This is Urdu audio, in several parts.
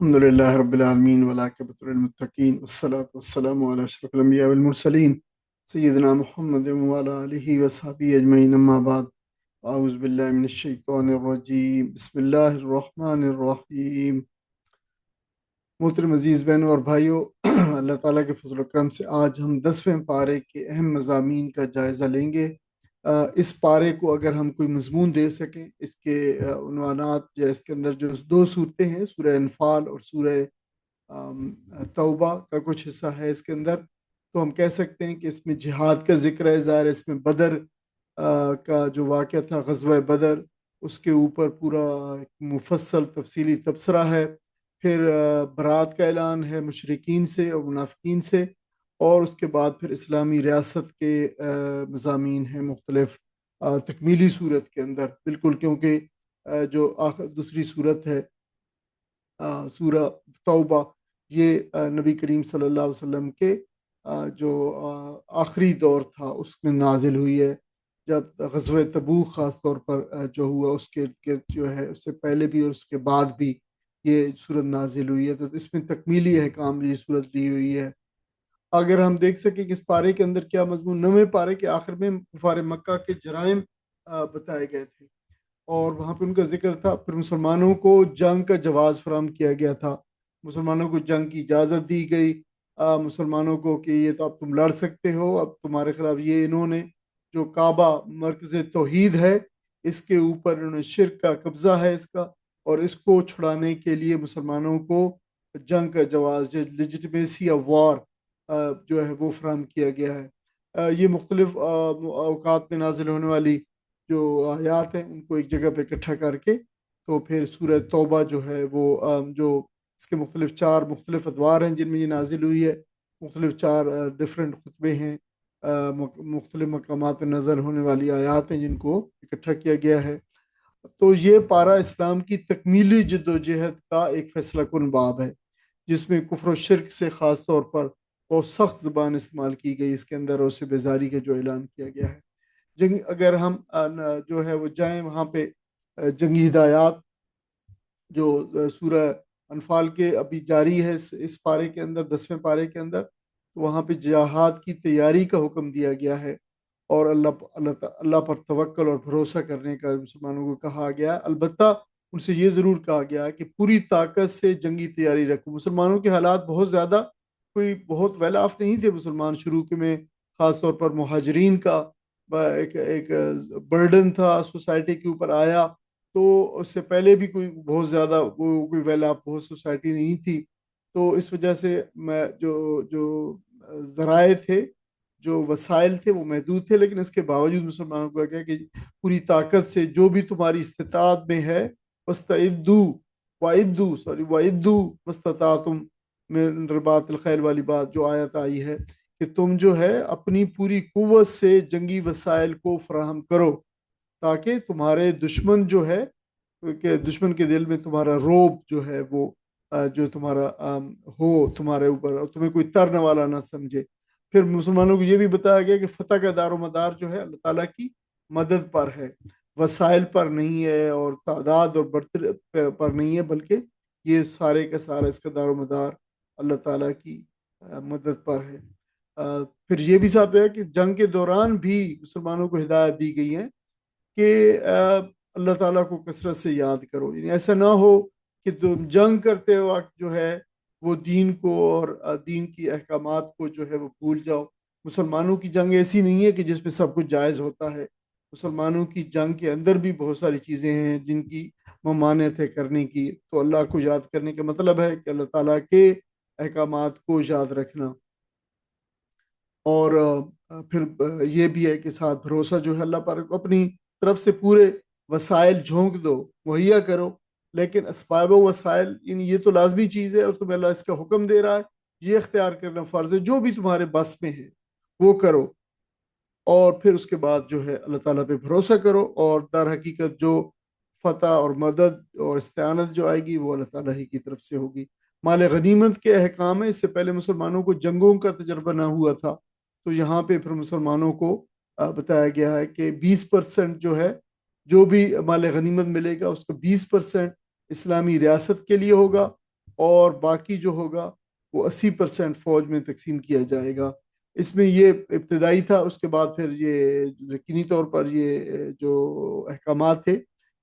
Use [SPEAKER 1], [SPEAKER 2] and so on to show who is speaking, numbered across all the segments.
[SPEAKER 1] الحمد لله رب العالمين والعاقبة للمتقين والصلاة والسلام على أشرف الأنبياء والمرسلين سيدنا محمد وعلى آله وصحبه أجمعين أما بعد أعوذ بالله من الشيطان الرجيم بسم الله الرحمن الرحيم. محترم عزیز بہنوں اور بھائیوں، اللہ تعالیٰ کے فضل و کرم سے آج ہم 10ویں پارے کے اہم مضامین کا جائزہ لیں گے۔ اس پارے کو اگر ہم کوئی مضمون دے سکیں، اس کے عنوانات یا اس کے اندر جو دو صورتیں ہیں، سورہ انفال اور سورہ توبہ کا کچھ حصہ ہے اس کے اندر، تو ہم کہہ سکتے ہیں کہ اس میں جہاد کا ذکر ہے، ظاہر ہے اس میں بدر کا جو واقعہ تھا، غزوہ بدر، اس کے اوپر پورا ایک مفصل تفصیلی تبصرہ ہے۔ پھر برات کا اعلان ہے مشرکین سے اور منافقین سے، اور اس کے بعد پھر اسلامی ریاست کے مضامین ہیں مختلف تکمیلی صورت کے اندر، بالکل کیونکہ جو دوسری صورت ہے سورہ توبہ، یہ نبی کریم صلی اللہ علیہ وسلم کے جو آخری دور تھا اس میں نازل ہوئی ہے، جب غزوہ تبوک خاص طور پر جو ہوا، اس کے گرد جو ہے اس سے پہلے بھی اور اس کے بعد بھی یہ صورت نازل ہوئی ہے، تو اس میں تکمیلی احکام یہ صورت لی ہوئی ہے۔ اگر ہم دیکھ سکیں کہ اس پارے کے اندر کیا مضمون، 9ویں پارے کے آخر میں کفار مکہ کے جرائم بتائے گئے تھے، اور وہاں پہ ان کا ذکر تھا۔ پھر مسلمانوں کو جنگ کا جواز فراہم کیا گیا تھا، مسلمانوں کو جنگ کی اجازت دی گئی، مسلمانوں کو کہ یہ تو اب تم لڑ سکتے ہو، اب تمہارے خلاف یہ انہوں نے جو کعبہ مرکز توحید ہے اس کے اوپر انہوں نے شرک کا قبضہ ہے اس کا، اور اس کو چھڑانے کے لیے مسلمانوں کو جنگ کا جواز، جو لیجٹمیسی آف وار جو ہے وہ فراہم کیا گیا ہے۔ یہ مختلف اوقات میں نازل ہونے والی جو آیات ہیں ان کو ایک جگہ پہ اکٹھا کر کے تو پھر سورہ توبہ جو ہے وہ جو اس کے مختلف 4 مختلف ادوار ہیں جن میں یہ نازل ہوئی ہے، مختلف 4 ڈفرینٹ خطبے ہیں، مختلف مقامات پہ نظر ہونے والی آیات ہیں جن کو اکٹھا کیا گیا ہے۔ تو یہ پارہ اسلام کی تکمیلی جد و جہد کا ایک فیصلہ کن باب ہے، جس میں کفر و شرک سے خاص طور پر بہت سخت زبان استعمال کی گئی اس کے اندر، اور اس سے بیزاری کا جو اعلان کیا گیا ہے۔ اگر ہم جو ہے وہ جائیں وہاں پہ جنگی ہدایات جو سورہ انفال کے ابھی جاری ہے اس پارے کے اندر، 10ویں پارے کے اندر، تو وہاں پہ جہاد کی تیاری کا حکم دیا گیا ہے، اور اللہ پر توکل اور بھروسہ کرنے کا مسلمانوں کو کہا گیا ہے۔ البتہ ان سے یہ ضرور کہا گیا ہے کہ پوری طاقت سے جنگی تیاری رکھو۔ مسلمانوں کے حالات بہت زیادہ کوئی بہت ویل آف نہیں تھے، مسلمان شروع کے میں خاص طور پر مہاجرین کا ایک برڈن تھا سوسائٹی کے اوپر آیا، تو اس سے پہلے بھی کوئی بہت زیادہ کوئی ویل آف بہت سوسائٹی نہیں تھی، تو اس وجہ سے میں جو ذرائع تھے، جو وسائل تھے وہ محدود تھے، لیکن اس کے باوجود مسلمانوں کو کہا کہ پوری طاقت سے جو بھی تمہاری استطاعت میں ہے، وَإِدُّوا مَسْتَطَعْتُم من رباط الخیل والی بات جو آیت آئی ہے کہ تم جو ہے اپنی پوری قوت سے جنگی وسائل کو فراہم کرو، تاکہ تمہارے دشمن جو ہے کہ دشمن کے دل میں تمہارا روب جو ہے وہ جو تمہارا ہو تمہارے اوپر، اور تمہیں کوئی ترنے والا نہ سمجھے۔ پھر مسلمانوں کو یہ بھی بتایا گیا کہ فتح کا دار و مدار جو ہے اللہ تعالیٰ کی مدد پر ہے، وسائل پر نہیں ہے، اور تعداد اور برتری پر نہیں ہے، بلکہ یہ سارے کا سارا اس کا دار و مدار اللہ تعالیٰ کی مدد پر ہے۔ پھر یہ بھی ساتھ ہے کہ جنگ کے دوران بھی مسلمانوں کو ہدایت دی گئی ہے کہ اللہ تعالیٰ کو کثرت سے یاد کرو، یعنی ایسا نہ ہو کہ تم جنگ کرتے وقت جو ہے وہ دین کو اور دین کی احکامات کو جو ہے وہ بھول جاؤ۔ مسلمانوں کی جنگ ایسی نہیں ہے کہ جس میں سب کچھ جائز ہوتا ہے، مسلمانوں کی جنگ کے اندر بھی بہت ساری چیزیں ہیں جن کی ممانعت ہے کرنے کی، تو اللہ کو یاد کرنے کا مطلب ہے کہ اللہ تعالیٰ کے احکامات کو یاد رکھنا، اور پھر یہ بھی ہے کہ ساتھ بھروسہ جو ہے اللہ پر، اپنی طرف سے پورے وسائل جھونک دو، مہیا کرو، لیکن اسباب و وسائل یہ تو لازمی چیز ہے، اور تمہیں اللہ اس کا حکم دے رہا ہے، یہ اختیار کرنا فرض ہے، جو بھی تمہارے بس میں ہے وہ کرو، اور پھر اس کے بعد جو ہے اللہ تعالیٰ پہ بھروسہ کرو، اور در حقیقت جو فتح اور مدد اور استعانت جو آئے گی وہ اللہ تعالیٰ ہی کی طرف سے ہوگی۔ مال غنیمت کے احکام ہے، اس سے پہلے مسلمانوں کو جنگوں کا تجربہ نہ ہوا تھا، تو یہاں پہ پھر مسلمانوں کو بتایا گیا ہے کہ 20% جو ہے جو بھی مال غنیمت ملے گا اس کا 20% اسلامی ریاست کے لیے ہوگا، اور باقی جو ہوگا وہ 80% فوج میں تقسیم کیا جائے گا۔ اس میں یہ ابتدائی تھا، اس کے بعد پھر یہ یقینی طور پر یہ جو احکامات تھے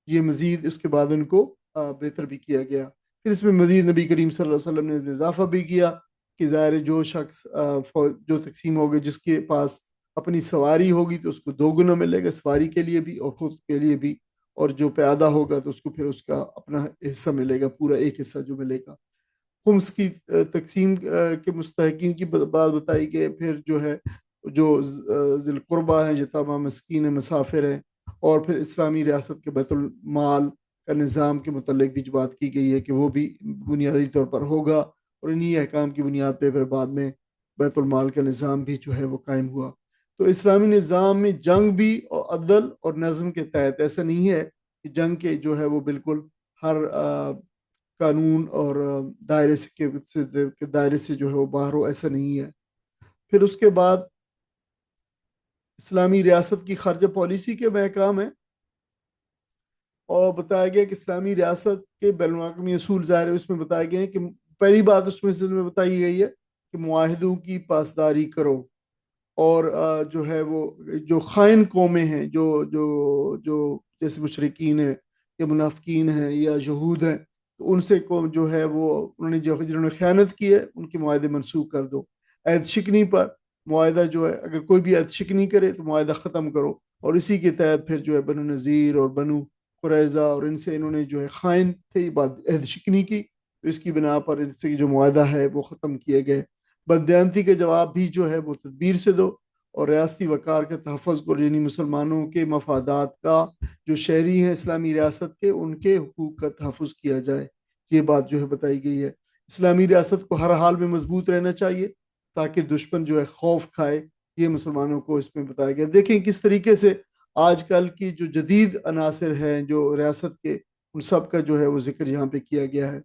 [SPEAKER 1] یہ مزید اس کے بعد ان کو بہتر بھی کیا گیا۔ پھر اس میں مزید نبی کریم صلی اللہ علیہ وسلم نے اضافہ بھی کیا کہ ظاہر جو شخص جو تقسیم ہوگا، جس کے پاس اپنی سواری ہوگی تو اس کو 2 گنا ملے گا، سواری کے لیے بھی اور خود کے لیے بھی، اور جو پیادہ ہوگا تو اس کو پھر اس کا اپنا حصہ ملے گا، پورا ایک حصہ جو ملے گا۔ خمس کی تقسیم کے مستحقین کی بات بتائی گئی۔ پھر جو ہے جو ذی القربہ ہیں، یتامہ مسکین ہیں، مسافر ہیں، اور پھر اسلامی ریاست کے بیت المال کا نظام کے متعلق بھی بات کی گئی ہے کہ وہ بھی بنیادی طور پر ہوگا، اور انہی احکام کی بنیاد پہ پھر بعد میں بیت المال کا نظام بھی جو ہے وہ قائم ہوا۔ تو اسلامی نظام میں جنگ بھی اور عدل اور نظم کے تحت، ایسا نہیں ہے کہ جنگ کے جو ہے وہ بالکل ہر قانون اور دائرے کے دائرے سے جو ہے وہ باہر ہو، ایسا نہیں ہے۔ پھر اس کے بعد اسلامی ریاست کی خارجہ پالیسی کے محکام ہیں، اور بتایا گیا کہ اسلامی ریاست کے بین الاقوامی اصول ظاہر ہے اس میں بتائے گئے ہیں کہ پہلی بات اس میں بتائی گئی ہے کہ معاہدوں کی پاسداری کرو، اور جو ہے وہ جو خائن قومیں ہیں، جو جو جو جیسے مشرکین ہیں یا منافقین ہیں یا یہود ہیں، تو ان سے جو ہے وہ جنہوں نے خیانت کی ہے ان کے معاہدے منسوخ کر دو۔ عہد شکنی پر معاہدہ جو ہے، اگر کوئی بھی عہد شکنی کرے تو معاہدہ ختم کرو، اور اسی کے تحت پھر جو ہے بنو نذیر اور بنو قریظہ اور ان سے انہوں نے جو ہے خائن تھے عہد شکنی کی، تو اس کی بنا پر ان سے جو معاہدہ ہے وہ ختم کیے گئے۔ بددیانتی کے جواب بھی جو ہے وہ تدبیر سے دو، اور ریاستی وقار کے تحفظ کو، یعنی مسلمانوں کے مفادات کا، جو شہری ہیں اسلامی ریاست کے، ان کے حقوق کا تحفظ کیا جائے، یہ بات جو ہے بتائی گئی ہے۔ اسلامی ریاست کو ہر حال میں مضبوط رہنا چاہیے تاکہ دشمن جو ہے خوف کھائے، یہ مسلمانوں کو اس میں بتایا گیا۔ دیکھیں کس طریقے سے آج کل کی جو جدید عناصر ہیں جو ریاست کے، ان سب کا جو ہے وہ ذکر یہاں پہ کیا گیا ہے۔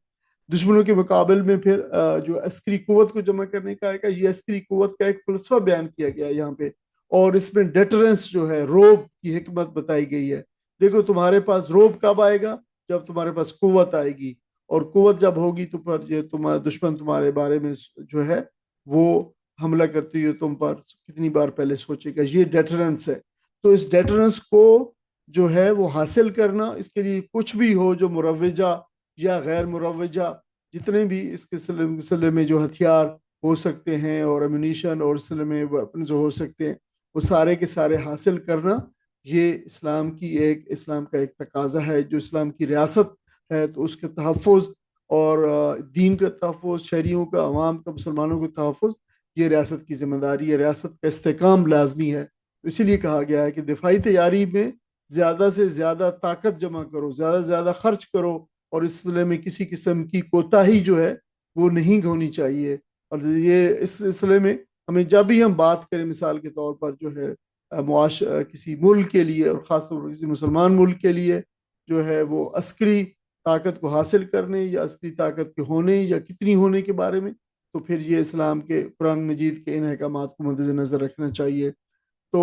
[SPEAKER 1] دشمنوں کے مقابل میں پھر جو عسکری قوت کو جمع کرنے کا ہے، یہ عسکری قوت کا ایک فلسفہ بیان کیا گیا ہے یہاں پہ، اور اس میں ڈیٹرنس جو ہے، روب کی حکمت بتائی گئی ہے۔ دیکھو تمہارے پاس روب کب آئے گا؟ جب تمہارے پاس قوت آئے گی، اور قوت جب ہوگی تو پھر یہ تمہارا دشمن تمہارے بارے میں جو ہے وہ حملہ کرتی ہے تم پر کتنی بار پہلے سوچے گا، یہ ڈیٹرنس ہے۔ تو اس ڈیٹرنس کو جو ہے وہ حاصل کرنا، اس کے لیے کچھ بھی ہو جو مروجہ یا غیر مروجہ، جتنے بھی اس کے سلسلے میں جو ہتھیار ہو سکتے ہیں اور امونیشن اور سلسلے میں ویپنز جو ہو سکتے ہیں، وہ سارے کے سارے حاصل کرنا، یہ اسلام کا ایک تقاضا ہے۔ جو اسلام کی ریاست ہے تو اس کے تحفظ اور دین کا تحفظ، شہریوں کا، عوام کا، مسلمانوں کا تحفظ، یہ ریاست کی ذمہ داری ہے، ریاست کا استحکام لازمی ہے۔ اسی لیے کہا گیا ہے کہ دفاعی تیاری میں زیادہ سے زیادہ طاقت جمع کرو، زیادہ سے زیادہ خرچ کرو، اور اس سلسلے میں کسی قسم کی کوتاہی جو ہے وہ نہیں ہونی چاہیے۔ اور یہ اس سلسلے میں ہمیں جب بھی ہم بات کریں، مثال کے طور پر جو ہے کسی ملک کے لیے، اور خاص طور پر کسی مسلمان ملک کے لیے جو ہے وہ عسکری طاقت کو حاصل کرنے یا عسکری طاقت کے ہونے یا کتنی ہونے کے بارے میں، تو پھر یہ اسلام کے قرآن مجید کے ان احکامات کو مد نظر رکھنا چاہیے۔ تو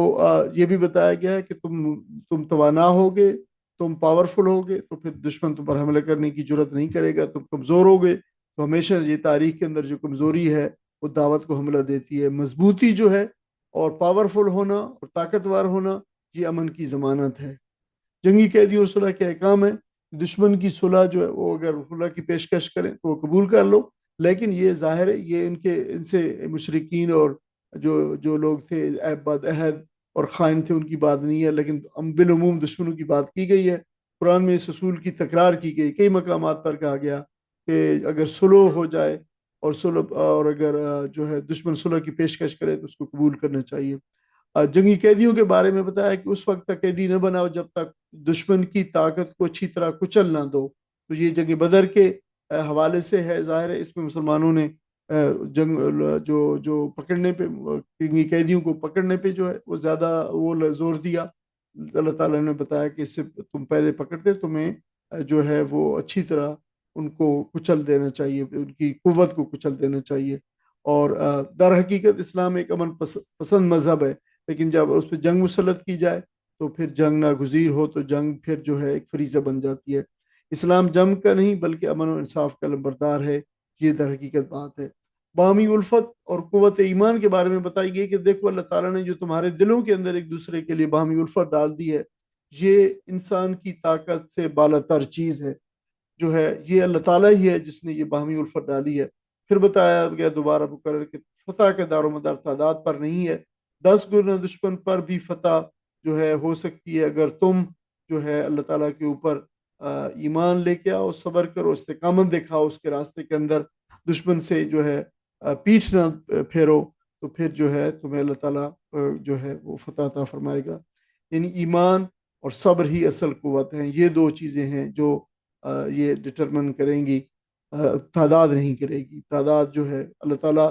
[SPEAKER 1] یہ بھی بتایا گیا ہے کہ تم توانا ہوگے، تم پاورفل ہوگے تو پھر دشمن تم پر حملہ کرنے کی جرت نہیں کرے گا۔ تم کمزور ہوگے تو ہمیشہ یہ تاریخ کے اندر جو کمزوری ہے وہ دعوت کو حملہ دیتی ہے۔ مضبوطی جو ہے اور پاورفل ہونا اور طاقتور ہونا، یہ امن کی ضمانت ہے۔ جنگی قیدی اور صلح کے احکام ہیں۔ دشمن کی صلح جو ہے وہ اگر صلح کی پیشکش کریں تو وہ قبول کر لو، لیکن یہ ظاہر ہے یہ ان سے مشرکین اور جو لوگ تھے بد عہد اور خائن تھے، ان کی بات نہیں ہے، لیکن بالعموم دشمنوں کی بات کی گئی ہے۔ قرآن میں اس اصول کی تکرار کی گئی، کئی مقامات پر کہا گیا کہ اگر صلح ہو جائے اور اگر جو ہے دشمن صلح کی پیشکش کرے تو اس کو قبول کرنا چاہیے۔ جنگی قیدیوں کے بارے میں بتایا کہ اس وقت تک قیدی نہ بناؤ جب تک دشمن کی طاقت کو اچھی طرح کچل نہ دو۔ تو یہ جنگ بدر کے حوالے سے ہے، ظاہر ہے اس میں مسلمانوں نے جو پکڑنے پہ، جنگی قیدیوں کو پکڑنے پہ جو ہے وہ زیادہ وہ زور دیا۔ اللہ تعالیٰ نے بتایا کہ اس سے تم پہلے پکڑتے، تمہیں جو ہے وہ اچھی طرح ان کو کچل دینا چاہیے، ان کی قوت کو کچل دینا چاہیے۔ اور در حقیقت اسلام ایک امن پسند مذہب ہے، لیکن جب اس پہ جنگ مسلط کی جائے تو پھر جنگ ناگزیر ہو تو جنگ پھر جو ہے ایک فریضہ بن جاتی ہے۔ اسلام جنگ کا نہیں بلکہ امن و انصاف کا لمبردار ہے۔ یہ در حقیقت بات ہے۔ باہمی الفت اور قوت ایمان کے بارے میں بتائی گئی کہ دیکھو اللہ تعالیٰ نے جو تمہارے دلوں کے اندر ایک دوسرے کے لیے باہمی الفت ڈال دی ہے، یہ انسان کی طاقت سے بالا تر چیز ہے، جو ہے یہ اللہ تعالیٰ ہی ہے جس نے یہ باہمی الفت ڈالی ہے۔ پھر بتایا گیا دوبارہ مقرر کہ فتح کا دار و مدار تعداد پر نہیں ہے، 10 گنا دشمن پر بھی فتح جو ہے ہو سکتی ہے اگر تم جو ہے اللہ تعالیٰ کے اوپر ایمان لے کے آؤ، صبر کرو، استقامت دکھاؤ اس کے راستے کے اندر، دشمن سے جو ہے پیٹھ نہ پھیرو، تو پھر جو ہے تمہیں اللہ تعالیٰ جو ہے وہ فتح عطا فرمائے گا۔ یعنی ایمان اور صبر ہی اصل قوت ہیں، یہ دو چیزیں ہیں جو یہ ڈٹرمن کریں گی، تعداد نہیں کرے گی۔ تعداد جو ہے اللہ تعالیٰ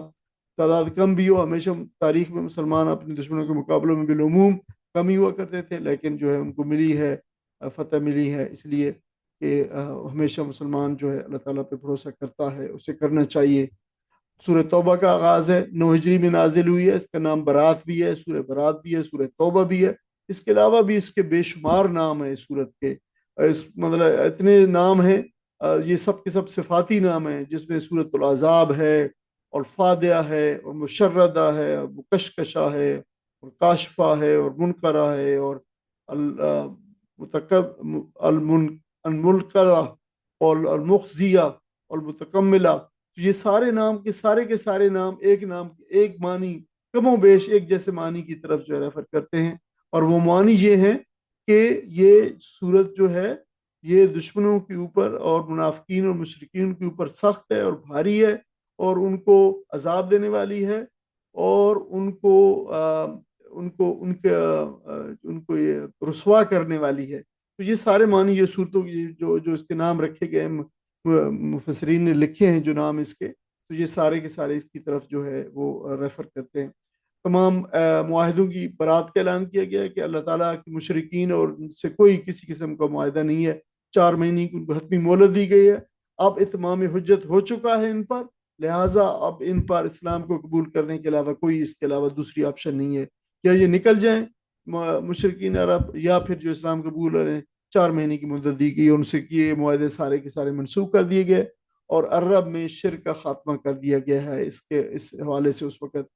[SPEAKER 1] تعداد کم بھی ہو، ہمیشہ تاریخ میں مسلمان اپنے دشمنوں کے مقابلوں میں بالعموم کم ہی ہوا کرتے تھے، لیکن جو ہے ان کو ملی ہے فتح، ملی ہے اس لیے کہ ہمیشہ مسلمان جو ہے اللہ تعالیٰ پہ بھروسہ کرتا ہے، اسے کرنا چاہیے۔ سورہ توبہ کا آغاز ہے، 9 ہجری میں نازل ہوئی ہے، اس کا نام برات بھی ہے، سورہ برات بھی ہے، سورہ توبہ بھی ہے۔ اس کے علاوہ بھی اس کے بے شمار نام ہیں اس سورت کے، مطلب اتنے نام ہیں، یہ سب کے سب صفاتی نام ہیں، جس میں سورۃ العذاب ہے اور فادیہ ہے اور مشردہ ہے اور مکشکشہ ہے اور کاشفہ ہے اور منقرہ ہے اور المنقرہ اور المخزیہ اور المتکملہ۔ یہ سارے نام کے سارے نام ایک معنی کم و بیش ایک جیسے معنی کی طرف جو ہے ریفر کرتے ہیں، اور وہ معنی یہ ہیں کہ یہ صورت جو ہے یہ دشمنوں کے اوپر اور منافقین اور مشرکین کے اوپر سخت ہے اور بھاری ہے، اور ان کو عذاب دینے والی ہے، اور ان کو یہ رسوا کرنے والی ہے۔ تو یہ سارے معنی یہ صورتوں کی جو اس کے نام رکھے گئے ہیں، مفسرین نے لکھے ہیں جو نام اس کے، تو یہ سارے کے سارے اس کی طرف جو ہے وہ ریفر کرتے ہیں۔ تمام معاہدوں کی برات کا اعلان کیا گیا ہے کہ اللہ تعالیٰ کی مشرکین اور ان سے کوئی کسی قسم کا معاہدہ نہیں ہے، 4 مہینے کی ان کو حتمی مہلت دی گئی ہے، اب اتمام حجت ہو چکا ہے ان پر، لہٰذا اب ان پر اسلام کو قبول کرنے کے علاوہ کوئی اس کے علاوہ دوسری آپشن نہیں ہے، یا یہ نکل جائیں مشرکین عرب، یا پھر جو اسلام قبول کریں 4 مہینے کی مدت دی گئی، ان سے کیے معاہدے سارے کے سارے منسوخ کر دیے گئے، اور عرب میں شرک کا خاتمہ کر دیا گیا ہے۔ اس حوالے سے اس وقت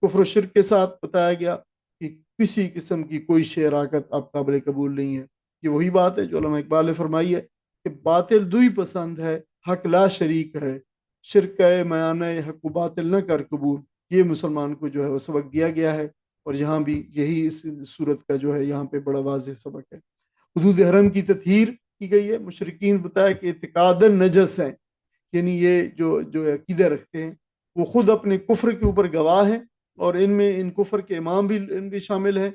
[SPEAKER 1] کفر و شرک کے ساتھ بتایا گیا کہ کسی قسم کی کوئی شراکت اب قابل قبول نہیں ہے۔ یہ وہی بات ہے جو علامہ اقبال نے فرمائی ہے کہ باطل دوئی پسند ہے، حق لا شریک ہے، شرک میانہ حق و باطل نہ کر قبول۔ یہ مسلمان کو جو ہے وہ سبق دیا گیا ہے، اور یہاں بھی یہی اس صورت کا جو ہے یہاں پہ بڑا واضح سبق ہے۔ حدود حرم کی تطہیر کی گئی ہے، مشرکین بتایا کہ اعتقاداً نجس ہیں، یعنی یہ جو عقیدہ رکھتے ہیں وہ خود اپنے کفر کے اوپر گواہ ہیں، اور ان میں ان کفر کے امام بھی شامل ہیں۔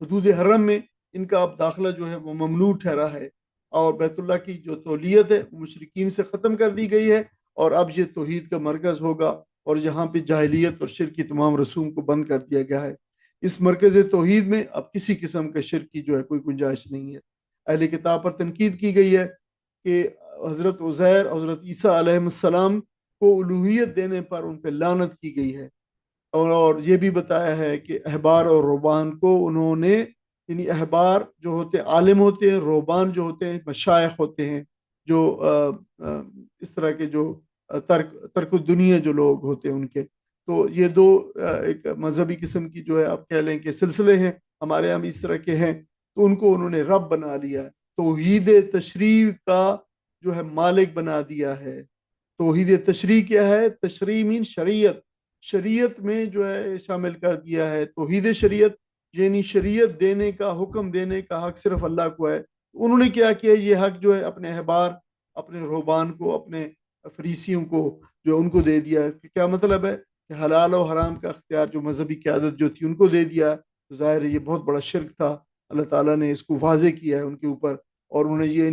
[SPEAKER 1] حدود حرم میں ان کا اب داخلہ جو ہے وہ ممنوع ٹھہرا ہے، اور بیت اللہ کی جو تولیت ہے وہ مشرکین سے ختم کر دی گئی ہے، اور اب یہ توحید کا مرکز ہوگا، اور یہاں پہ جاہلیت اور شرک کی تمام رسوم کو بند کر دیا گیا ہے۔ اس مرکز توحید میں اب کسی قسم کا شرک کی جو ہے کوئی گنجائش نہیں ہے۔ اہل کتاب پر تنقید کی گئی ہے کہ حضرت عزیر اور حضرت عیسیٰ علیہ السلام کو الوہیت دینے پر ان پہ لعنت کی گئی ہے، اور یہ بھی بتایا ہے کہ احبار اور روبان کو انہوں نے، یعنی احبار جو ہوتے عالم ہوتے ہیں، روبان جو ہوتے ہیں مشائخ ہوتے ہیں، جو اس طرح کے جو ترک الدنیا جو لوگ ہوتے ہیں ان کے، تو یہ دو ایک مذہبی قسم کی جو ہے آپ کہہ لیں کہ سلسلے ہیں، ہمارے ہم اس طرح کے ہیں، تو ان کو انہوں نے رب بنا لیا ہے، توحید تشریع کا جو ہے مالک بنا دیا ہے۔ توحید تشریع کیا ہے؟ تشریع مین شریعت، شریعت میں جو ہے شامل کر دیا ہے توحید شریعت، یعنی شریعت دینے کا، حکم دینے کا حق صرف اللہ کو ہے۔ انہوں نے کیا کیا، یہ حق جو ہے اپنے احبار، اپنے روبان کو، اپنے فریسیوں کو جو ان کو دے دیا ہے۔ کیا مطلب ہے کہ حلال و حرام کا اختیار جو مذہبی قیادت جو تھی ان کو دے دیا، تو ظاہر ہے یہ بہت بڑا شرک تھا، اللہ تعالیٰ نے اس کو واضح کیا ہے ان کے اوپر، اور انہیں یہ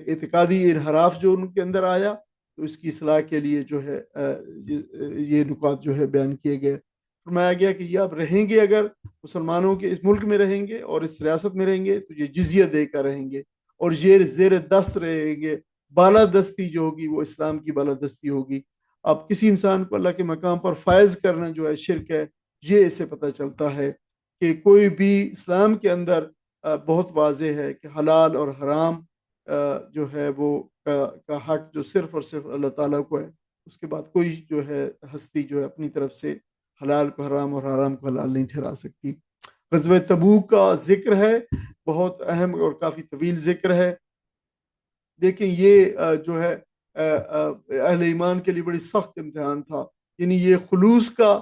[SPEAKER 1] اعتقادی انحراف جو ان کے اندر آیا، تو اس کی اصلاح کے لیے جو ہے یہ نکات جو ہے بیان کیے گئے۔ فرمایا گیا کہ یہ اب رہیں گے، اگر مسلمانوں کے اس ملک میں رہیں گے اور اس ریاست میں رہیں گے، تو یہ جزیہ دے کر رہیں گے، اور یہ زیر دست رہیں گے، بالادستی جو ہوگی وہ اسلام کی بالادستی ہوگی۔ اب کسی انسان کو اللہ کے مقام پر فائز کرنا جو ہے شرک ہے، یہ اس سے پتہ چلتا ہے کہ کوئی بھی اسلام کے اندر بہت واضح ہے کہ حلال اور حرام جو ہے وہ کا حق جو صرف اور صرف اللہ تعالیٰ کو ہے، اس کے بعد کوئی جو ہے ہستی جو ہے اپنی طرف سے حلال کو حرام اور حرام کو حلال نہیں ٹھہرا سکتی۔ غزوہ تبوک کا ذکر ہے، بہت اہم اور کافی طویل ذکر ہے۔ دیکھیں یہ جو ہے اہل ایمان کے لیے بڑی سخت امتحان تھا، یعنی یہ خلوص کا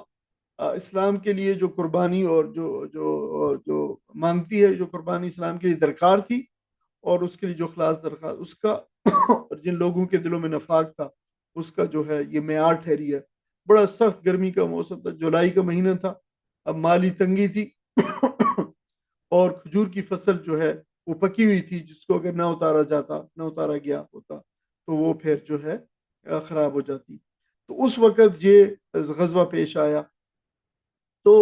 [SPEAKER 1] اسلام کے لیے جو قربانی اور جو مانگتی ہے، جو قربانی اسلام کے لیے درکار تھی، اور اس کے لیے جو خلاص درخواست اس کا اور جن لوگوں کے دلوں میں نفاق تھا اس کا جو ہے یہ معیار ٹھہری ہے۔ بڑا سخت گرمی کا موسم تھا، جولائی کا مہینہ تھا، اب مالی تنگی تھی اور کھجور کی فصل جو ہے وہ پکی ہوئی تھی، جس کو اگر نہ اتارا جاتا، نہ اتارا گیا ہوتا تو وہ پھر جو ہے خراب ہو جاتی۔ تو اس وقت یہ غزوہ پیش آیا، تو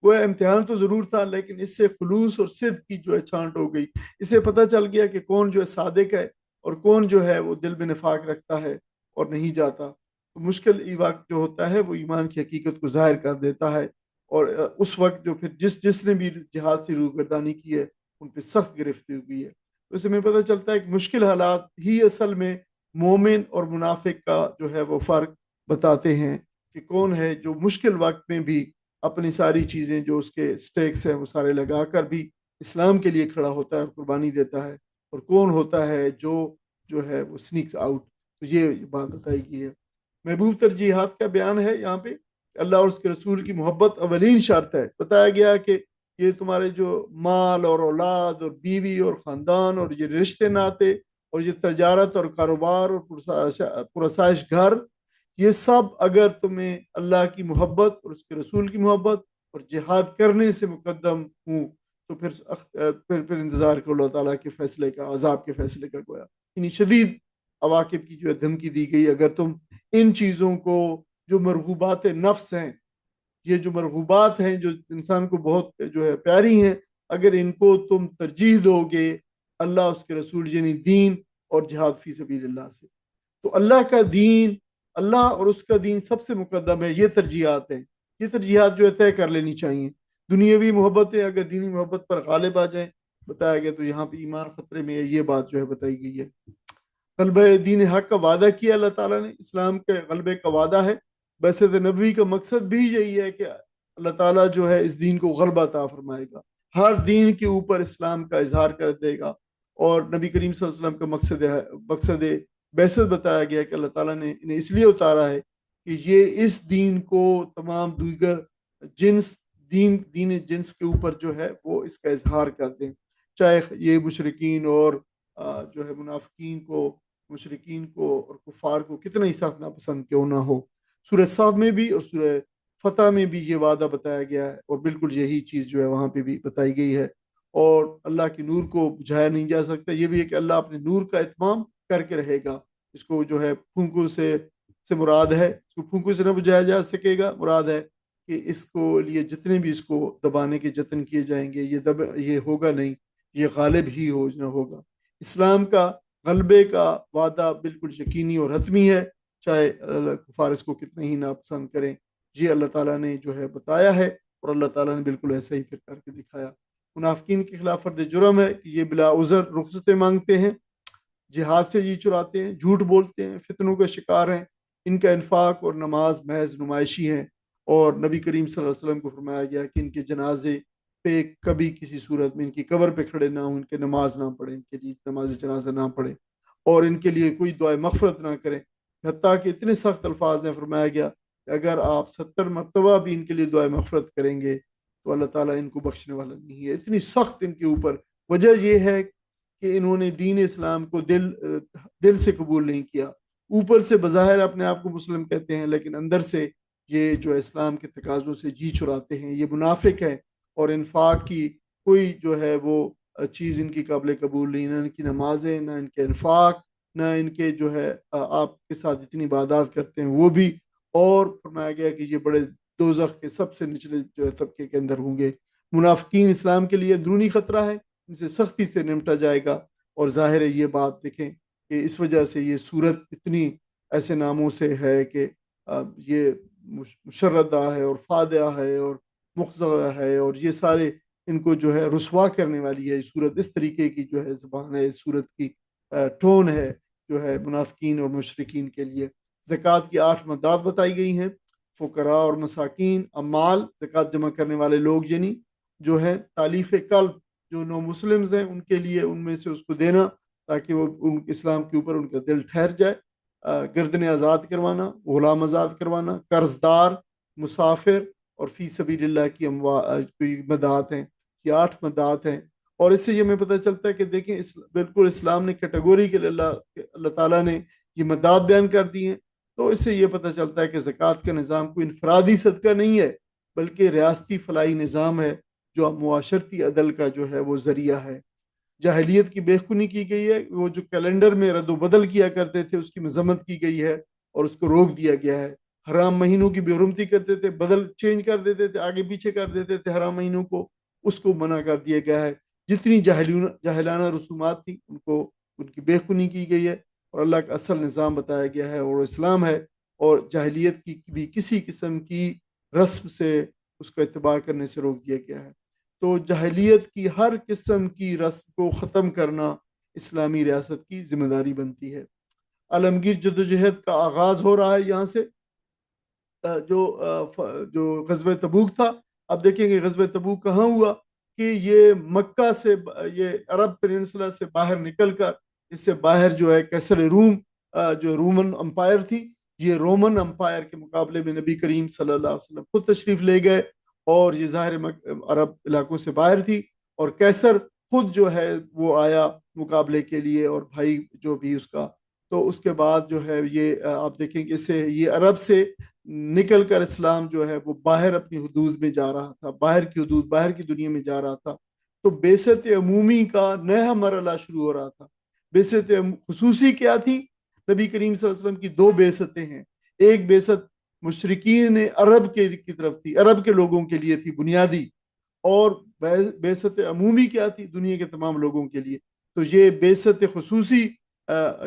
[SPEAKER 1] وہ امتحان تو ضرور تھا، لیکن اس سے خلوص اور صدق کی جو ہے چھانٹ ہو گئی۔ اس سے پتہ چل گیا کہ کون جو ہے صادق ہے اور کون جو ہے وہ دل میں نفاق رکھتا ہے اور نہیں جاتا۔ تو مشکل وقت جو ہوتا ہے وہ ایمان کی حقیقت کو ظاہر کر دیتا ہے، اور اس وقت جو پھر جس نے بھی جہاد سے روگردانی کی ہے ان پہ سخت گرفتی ہوئی ہے۔ تو اس سے ہمیں پتہ چلتا ہے کہ مشکل حالات ہی اصل میں مومن اور منافق کا جو ہے وہ فرق بتاتے ہیں، کہ کون ہے جو مشکل وقت میں بھی اپنی ساری چیزیں جو اس کے سٹیکس ہیں وہ سارے لگا کر بھی اسلام کے لیے کھڑا ہوتا ہے اور قربانی دیتا ہے، اور کون ہوتا ہے جو ہے وہ سنیکس آؤٹ۔ تو یہ بات بتائی گئی ہے۔ محبوب ترجیحات کا بیان ہے یہاں پہ، اللہ اور اس کے رسول کی محبت اولین شرط ہے۔ بتایا گیا کہ یہ تمہارے جو مال اور اولاد اور بیوی اور خاندان اور یہ رشتے ناتے اور یہ تجارت اور کاروبار اور پرسائش گھر، یہ سب اگر تمہیں اللہ کی محبت اور اس کے رسول کی محبت اور جہاد کرنے سے مقدم ہوں تو پھر انتظار کرو اللہ تعالیٰ کے فیصلے کا، عذاب کے فیصلے کا گویا، یعنی شدید عواقب کی جو ہے دھمکی دی گئی اگر تم ان چیزوں کو، جو مرغوبات نفس ہیں، یہ جو مرغوبات ہیں جو انسان کو بہت جو ہے پیاری ہیں، اگر ان کو تم ترجیح دو گے اللہ اس کے رسول یعنی دین اور جہاد فی سبیل اللہ سے، تو اللہ کا دین، اللہ اور اس کا دین سب سے مقدم ہے۔ یہ ترجیحات ہیں، یہ ترجیحات جو ہے طے کر لینی چاہیے۔ دنیاوی محبتیں اگر دینی محبت پر غالب آ جائیں، بتایا گیا تو یہاں پہ ایمان خطرے میں ہے، یہ بات جو ہے بتائی گئی ہے۔ غلبہ دین حق کا وعدہ کیا اللہ تعالیٰ نے، اسلام کے غلبے کا وعدہ ہے۔ بعثت نبوی کا مقصد بھی یہی ہے کہ اللہ تعالیٰ جو ہے اس دین کو غلبہ عطا فرمائے گا، ہر دین کے اوپر اسلام کا اظہار کر دے گا، اور نبی کریم صلی اللہ علیہ وسلم کا مقصد بعثت بتایا گیا کہ اللہ تعالیٰ نے انہیں اس لیے اتارا ہے کہ یہ اس دین کو تمام دیگر دین جنس کے اوپر جو ہے وہ اس کا اظہار کر دیں، چاہے یہ مشرکین اور جو ہے مشرکین کو اور کفار کو کتنا ہی سخت ناپسند کیوں نہ ہو۔ سورہ صاف میں بھی اور سورہ فتح میں بھی یہ وعدہ بتایا گیا ہے، اور بالکل یہی چیز جو ہے وہاں پہ بھی بتائی گئی ہے۔ اور اللہ کے نور کو بجھایا نہیں جا سکتا، یہ بھی ہے کہ اللہ اپنے نور کا اتمام کر کے رہے گا۔ اس کو جو ہے پھونکوں سے مراد ہے، اس کو پھونکوں سے نہ بجھایا جا سکے گا، مراد ہے کہ اس کو لیے جتنے بھی اس کو دبانے کے جتن کیے جائیں گے یہ ہوگا نہیں، یہ غالب ہی نہ ہوگا۔ اسلام کا غلبے کا وعدہ بالکل یقینی اور حتمی ہے، چاہے کفار اس کو کتنے ہی ناپسند کریں، یہ اللہ تعالیٰ نے جو ہے بتایا ہے، اور اللہ تعالیٰ نے بالکل ایسا ہی پھر کر کے دکھایا۔ منافقین کے خلاف فرد جرم ہے کہ یہ بلا عذر رخصتیں مانگتے ہیں، جہاد سے جی چراتے ہیں، جھوٹ بولتے ہیں، فتنوں کا شکار ہیں، ان کا انفاق اور نماز محض نمائشی ہیں، اور نبی کریم صلی اللہ علیہ وسلم کو فرمایا گیا کہ ان کے جنازے پہ کبھی کسی صورت میں ان کی قبر پہ کھڑے نہ ہوں، ان کے نماز نہ پڑھیں، ان کے لیے نماز جنازہ نہ پڑھیں، اور ان کے لیے کوئی دعائے مغفرت نہ کریں، حتیٰ کہ اتنے سخت الفاظ ہیں، فرمایا گیا کہ اگر آپ 70 مرتبہ بھی ان کے لیے دعائے مغفرت کریں گے تو اللہ تعالیٰ ان کو بخشنے والا نہیں ہے۔ اتنی سخت ان کے اوپر وجہ یہ ہے کہ انہوں نے دین اسلام کو دل سے قبول نہیں کیا، اوپر سے بظاہر اپنے آپ کو مسلم کہتے ہیں لیکن اندر سے یہ جو اسلام کے تقاضوں سے جی چراتے ہیں، یہ منافق ہے، اور انفاق کی کوئی جو ہے وہ چیز ان کی قابل قبول نہیں، نہ ان کی نمازیں، نہ ان کے انفاق، نہ ان کے جو ہے آپ کے ساتھ جتنی عبادات کرتے ہیں وہ بھی، اور فرمایا گیا کہ یہ بڑے دوزخ کے سب سے نچلے جو ہے طبقے کے اندر ہوں گے۔ منافقین اسلام کے لیے اندرونی خطرہ ہے، ان سے سختی سے نمٹا جائے گا، اور ظاہر ہے یہ بات دیکھیں کہ اس وجہ سے یہ صورت اتنی ایسے ناموں سے ہے کہ یہ مشردہ ہے اور فادعہ ہے اور مخزہ ہے، اور یہ سارے ان کو جو ہے رسوا کرنے والی ہے۔ صورت اس طریقے کی جو ہے زبان ہے اس صورت کی ٹون ہے جو ہے منافقین اور مشرکین کے لیے۔ زکوٰۃ کی 8 مدات بتائی گئی ہیں، فقراء اور مساکین، امال زکوٰۃ جمع کرنے والے لوگ، یعنی جو ہے تالیف قلب جو نو مسلمز ہیں ان کے لیے ان میں سے اس کو دینا تاکہ وہ ان اسلام کے اوپر ان کا دل ٹھہر جائے، گردنیں آزاد کروانا، غلام آزاد کروانا، قرض دار، مسافر، اور فی سبیل اللہ کی کوئی مدات ہیں، یہ 8 مدات ہیں۔ اور اس سے یہ ہمیں پتہ چلتا ہے کہ دیکھیں بالکل اسلام نے کیٹیگوری کے اللہ تعالیٰ نے یہ مدات بیان کر دی ہیں۔ تو اس سے یہ پتہ چلتا ہے کہ زکوٰۃ کا نظام کوئی انفرادی صدقہ نہیں ہے بلکہ ریاستی فلاحی نظام ہے جو معاشرتی عدل کا جو ہے وہ ذریعہ ہے۔ جاہلیت کی بےخونی کی گئی ہے، وہ جو کیلنڈر میں رد و بدل کیا کرتے تھے اس کی مذمت کی گئی ہے اور اس کو روک دیا گیا ہے۔ حرام مہینوں کی بے حرمتی کرتے تھے، بدل چینج کر دیتے تھے، آگے پیچھے کر دیتے تھے حرام مہینوں کو، اس کو منع کر دیا گیا ہے۔ جتنی جاہلانہ رسومات تھیں ان کی بےخونی کی گئی ہے اور اللہ کا اصل نظام بتایا گیا ہے اور اسلام ہے، اور جاہلیت کی بھی کسی قسم کی رسم سے اس کا اتباع کرنے سے روک دیا گیا ہے۔ تو جاہلیت کی ہر قسم کی رسم کو ختم کرنا اسلامی ریاست کی ذمہ داری بنتی ہے۔ عالمگیر جدوجہد کا آغاز ہو رہا ہے یہاں سے، جو غزوہ تبوک تھا۔ اب دیکھیں گے غزوہ تبوک کہاں ہوا کہ یہ مکہ سے، یہ عرب پیننسلا سے باہر نکل کر، اس سے باہر جو ہے کیسر روم، جو رومن امپائر تھی، یہ رومن امپائر کے مقابلے میں نبی کریم صلی اللہ علیہ وسلم خود تشریف لے گئے، اور یہ ظاہر عرب علاقوں سے باہر تھی، اور کیسر خود جو ہے وہ آیا مقابلے کے لیے، اور بھائی جو بھی اس کا۔ تو اس کے بعد جو ہے یہ آپ دیکھیں کہ اسے یہ عرب سے نکل کر اسلام جو ہے وہ باہر اپنی حدود میں جا رہا تھا، باہر کی حدود، باہر کی دنیا میں جا رہا تھا۔ تو بعثت عمومی کا نیا مرحلہ شروع ہو رہا تھا۔ بعثت خصوصی کیا تھی؟ نبی کریم صلی اللہ علیہ وسلم کی 2 بعثتیں ہیں۔ ایک بعثت مشرکین عرب کی طرف تھی، عرب کے لوگوں کے لیے تھی بنیادی، اور بعثت عمومی کیا تھی؟ دنیا کے تمام لوگوں کے لیے۔ تو یہ بعثت خصوصی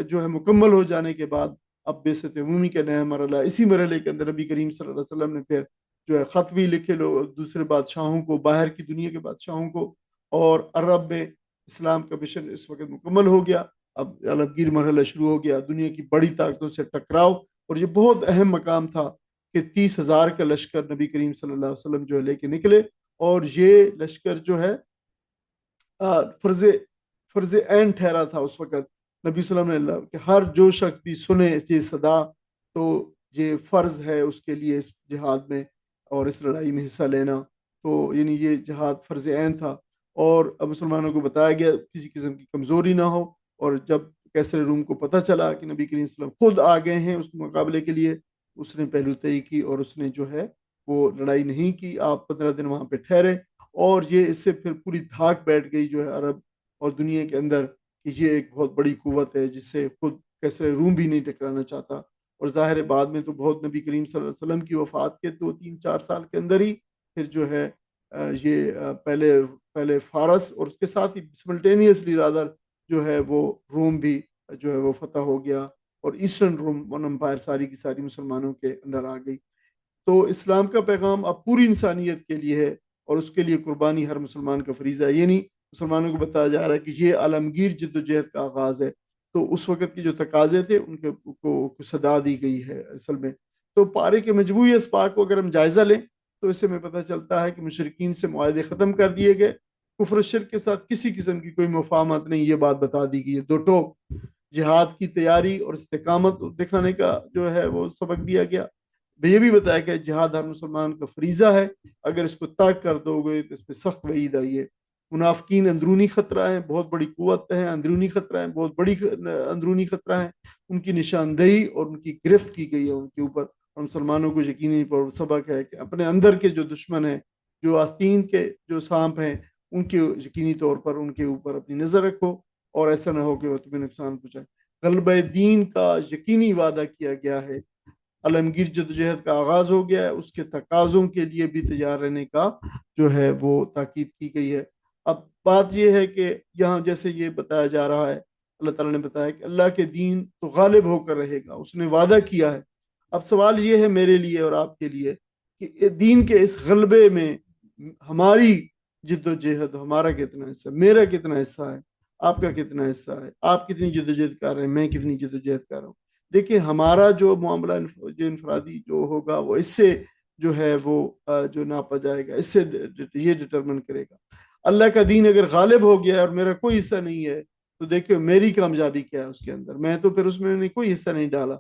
[SPEAKER 1] جو ہے مکمل ہو جانے کے بعد اب بعثت عمومی کا نیا مرحلہ، اسی مرحلے کے اندر نبی کریم صلی اللہ علیہ وسلم نے پھر جو ہے خط بھی لکھے دوسرے بادشاہوں کو، باہر کی دنیا کے بادشاہوں کو، اور عرب میں اسلام کا مشن اس وقت مکمل ہو گیا۔ اب عالمگیر مرحلہ شروع ہو گیا، دنیا کی بڑی طاقتوں سے ٹکراؤ، اور یہ بہت اہم مقام تھا کہ 30,000 کا لشکر نبی کریم صلی اللہ علیہ وسلم جو ہے لے کے نکلے، اور یہ لشکر جو ہے فرض عین ٹھہرا تھا اس وقت۔ نبی صلی اللہ علیہ وسلم نے کہ ہر جو شخص بھی سنے یہ صدا تو یہ فرض ہے اس کے لیے اس جہاد میں اور اس لڑائی میں حصہ لینا۔ تو یعنی یہ جہاد فرض عین تھا، اور مسلمانوں کو بتایا گیا کسی قسم کی کمزوری نہ ہو۔ اور جب کیسر روم کو پتہ چلا کہ نبی کریم صلی اللہ علیہ وسلم خود آ گئے ہیں اس مقابلے کے لیے، اس نے پہلو طئی کی اور اس نے جو ہے وہ لڑائی نہیں کی، آپ 15 دن وہاں پہ ٹھہرے، اور یہ اس سے پھر پوری دھاک بیٹھ گئی جو ہے عرب اور دنیا کے اندر کہ یہ ایک بہت بڑی قوت ہے جس سے خود کیسر روم بھی نہیں ٹکرانا چاہتا۔ اور ظاہر بعد میں تو بہت نبی کریم صلی اللہ علیہ وسلم کی وفات کے 2-3-4 سال کے اندر ہی پھر جو ہے یہ پہلے فارس، اور اس کے ساتھ ہی سملٹینیسلی رادر جو ہے وہ روم بھی جو ہے وہ فتح ہو گیا، اور ایسٹرن رومن امپائر ساری کی ساری مسلمانوں کے اندر آ گئی۔ تو اسلام کا پیغام اب پوری انسانیت کے لیے ہے، اور اس کے لیے قربانی ہر مسلمان کا فریضہ ہے۔ یعنی مسلمانوں کو بتایا جا رہا ہے کہ یہ عالمگیر جد و جہد کا آغاز ہے۔ تو اس وقت کے جو تقاضے تھے ان کو صدا دی گئی ہے اصل میں۔ تو پارے کے مجموعی اسباق کو اگر ہم جائزہ لیں تو اس سے ہمیں پتہ چلتا ہے کہ مشرکین سے معاہدے ختم کر دیے گئے، کفر و شرک کے ساتھ کسی قسم کی کوئی مفاہمت نہیں، یہ بات بتا دی گئی ہے۔ 2 ٹوک جہاد کی تیاری اور استقامت دکھانے کا جو ہے وہ سبق دیا گیا۔ یہ بھی بتایا کہ جہاد ہر مسلمان کا فریضہ ہے، اگر اس کو ترک کر دو گے تو اس پہ سخت وعید آئی ہے۔ منافقین اندرونی خطرہ ہیں، بہت بڑی قوت ہے، اندرونی خطرہ ہیں، بہت بڑی اندرونی خطرہ ہیں، ان کی نشاندہی اور ان کی گرفت کی گئی ہے ان کے اوپر، اور مسلمانوں کو یقینی پر سبق ہے کہ اپنے اندر کے جو دشمن ہیں، جو آستین کے جو سانپ ہیں، ان کے یقینی طور پر ان کے اوپر اپنی نظر رکھو، اور ایسا نہ ہو کہ وہ تمہیں نقصان پہنچائے۔ غلبہ دین کا یقینی وعدہ کیا گیا ہے، عالمگیر جدوجہد کا آغاز ہو گیا ہے، اس کے تقاضوں کے لیے بھی تیار رہنے کا جو ہے وہ تاکید کی گئی ہے۔ اب بات یہ ہے کہ یہاں جیسے یہ بتایا جا رہا ہے، اللہ تعالیٰ نے بتایا کہ اللہ کے دین تو غالب ہو کر رہے گا، اس نے وعدہ کیا ہے۔ اب سوال یہ ہے میرے لیے اور آپ کے لیے کہ دین کے اس غلبے میں ہماری جد و جہد، ہمارا کتنا حصہ، میرا کتنا حصہ ہے؟ آپ کا کتنا حصہ ہے، آپ کتنی جدوجہد کر رہے ہیں، میں کتنی جدوجہد کر رہا ہوں۔ دیکھیں ہمارا جو معاملہ جو انفرادی جو ہوگا وہ اس سے جو ہے وہ جو ناپا جائے گا، اس سے یہ ڈٹرمن کرے گا۔ اللہ کا دین اگر غالب ہو گیا ہے اور میرا کوئی حصہ نہیں ہے تو دیکھو میری کامیابی کیا ہے اس کے اندر، میں تو پھر اس میں کوئی حصہ نہیں ڈالا۔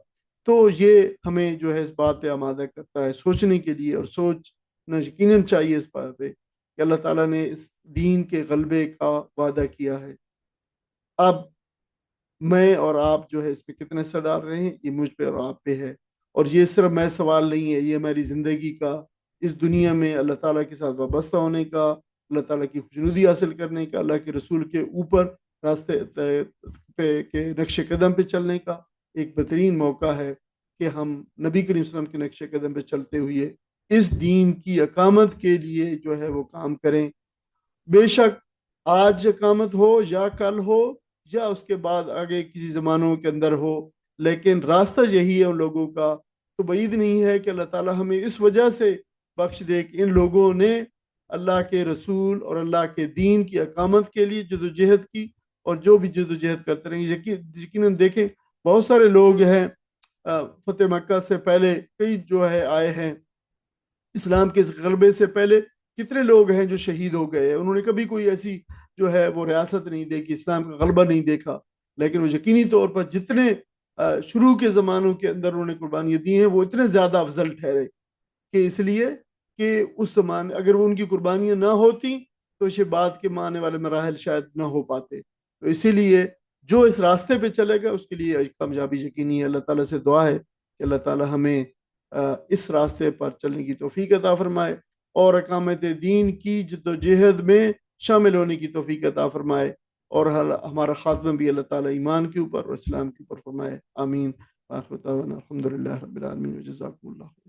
[SPEAKER 1] تو یہ ہمیں جو ہے اس بات پہ آمادہ کرتا ہے سوچنے کے لیے، اور سوچنا یقیناً چاہیے اس بات پہ کہ اللہ تعالیٰ نے اس دین کے غلبے کا وعدہ کیا ہے۔ اب میں اور آپ جو ہے اس پہ کتنے حصہ ڈال رہے ہیں یہ مجھ پہ اور آپ پہ ہے، اور یہ صرف میں سوال نہیں ہے، یہ ہماری زندگی کا، اس دنیا میں اللہ تعالیٰ کے ساتھ وابستہ ہونے کا، اللہ تعالیٰ کی خوشنودی حاصل کرنے کا، اللہ کے رسول کے اوپر راستے پہ کے نقش قدم پہ چلنے کا ایک بہترین موقع ہے کہ ہم نبی کریم صلی اللہ علیہ وسلم کے نقش قدم پہ چلتے ہوئے اس دین کی اقامت کے لیے جو ہے وہ کام کریں۔ بے شک آج اقامت ہو یا کل ہو یا اس کے بعد آگے کسی زمانوں کے اندر ہو، لیکن راستہ یہی ہے ان لوگوں کا۔ تو بعید نہیں ہے کہ اللہ تعالیٰ ہمیں اس وجہ سے بخش دے کہ ان لوگوں نے اللہ کے رسول اور اللہ کے دین کی اقامت کے لیے جدوجہد کی، اور جو بھی جدوجہد کرتے رہیں گے۔ یقیناً دیکھیں بہت سارے لوگ ہیں فتح مکہ سے پہلے کئی جو ہے آئے ہیں، اسلام کے اس غلبے سے پہلے کتنے لوگ ہیں جو شہید ہو گئے ہیں، انہوں نے کبھی کوئی ایسی جو ہے وہ ریاست نہیں دیکھی، اسلام کا غلبہ نہیں دیکھا، لیکن وہ یقینی طور پر جتنے شروع کے زمانوں کے اندر انہوں نے قربانیاں دی ہیں وہ اتنے زیادہ افضل ٹھہرے، کہ اس لیے کہ اس زمانے اگر وہ ان کی قربانیاں نہ ہوتی تو یہ بعد کے آنے والے مراحل شاید نہ ہو پاتے۔ تو اسی لیے جو اس راستے پہ چلے گا اس کے لیے کامیابی یقینی ہے۔ اللہ تعالیٰ سے دعا ہے کہ اللہ تعالیٰ ہمیں اس راستے پر چلنے کی توفیق عطا فرمائے، اور اقامت دین کی جدوجہد میں شامل ہونے کی توفیق عطا فرمائے، اور ہمارا خاتمہ بھی اللہ تعالیٰ ایمان کے اوپر اور اسلام کے اوپر فرمائے۔ آمین۔ آخر دعوانا الحمدللہ رب العالمین، جزاکم اللہ۔